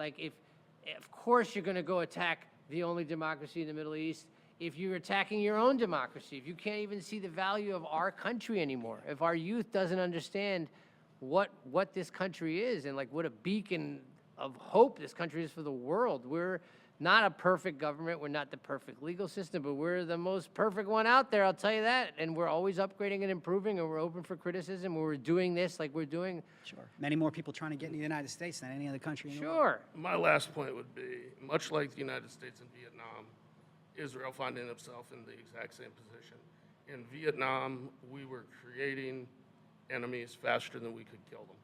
Like, of course you're going to go attack the only democracy in the Middle East if you're attacking your own democracy, if you can't even see the value of our country anymore, if our youth doesn't understand what this country is and like what a beacon of hope this country is for the world. We're not a perfect government. We're not the perfect legal system, but we're the most perfect one out there, I'll tell you that. And we're always upgrading and improving, and we're open for criticism. We're doing this like we're doing. Sure. Many more people trying to get into the United States than any other country in the world. Sure. My last point would be, much like the United States and Vietnam, Israel finding itself in the exact same position. In Vietnam, we were creating enemies faster than we could kill them.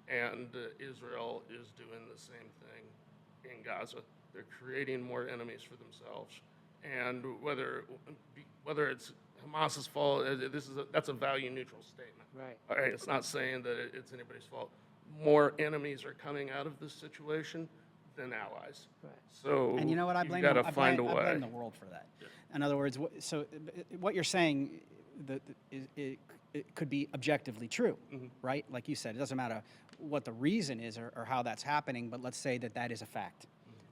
And Israel is doing the same thing in Gaza. They're creating more enemies for themselves. And whether it's Hamas's fault, that's a value-neutral statement. Right. All right, it's not saying that it's anybody's fault. More enemies are coming out of this situation than allies. Right. So And you know what? I you've blame, got to I find blame, a I way. blame the world for that. In other words, what you're saying, it could be objectively true, right? Like you said, it doesn't matter what the reason is or how that's happening, but let's say that is a fact.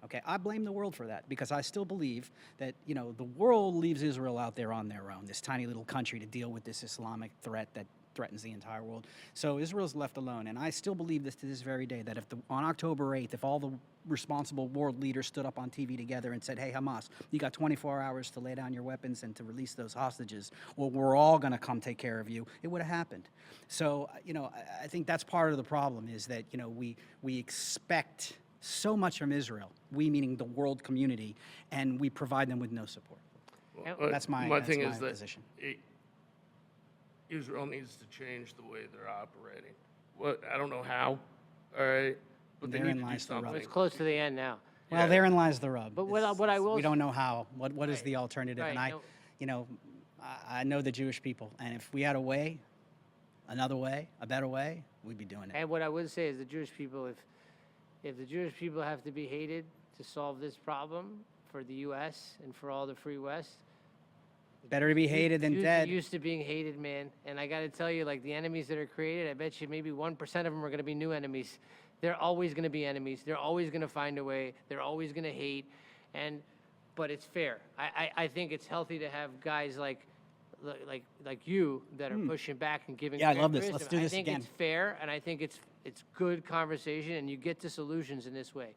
Okay, I blame the world for that because I still believe that, the world leaves Israel out there on their own, this tiny little country to deal with this Islamic threat that threatens the entire world. So Israel's left alone, and I still believe this to this very day, that on October 8th, if all the responsible world leaders stood up on TV together and said, hey, Hamas, you got 24 hours to lay down your weapons and to release those hostages, or we're all going to come take care of you, it would have happened. So, I think that's part of the problem is that, we expect so much from Israel, we meaning the world community, and we provide them with no support. That's my position. Israel needs to change the way they're operating. I don't know how, all right, but they need to do something. It's close to the end now. Well, therein lies the rub. But what I will we don't know how. What is the alternative? Right. And I know the Jewish people, and if we had a way, another way, a better way, we'd be doing it. And what I would say is the Jewish people, if the Jewish people have to be hated to solve this problem for the U.S. and for all the free West, Better to be hated than Jews dead. are used to being hated, man. And I got to tell you, like, the enemies that are created, I bet you maybe 1% of them are going to be new enemies. They're always going to be enemies. They're always going to find a way. They're always going to hate. But it's fair. I think it's healthy to have guys like you that are pushing back and giving. Yeah, I love this. criticism. Let's do this I think again. it's fair, and I think it's good conversation, and you get to solutions in this way.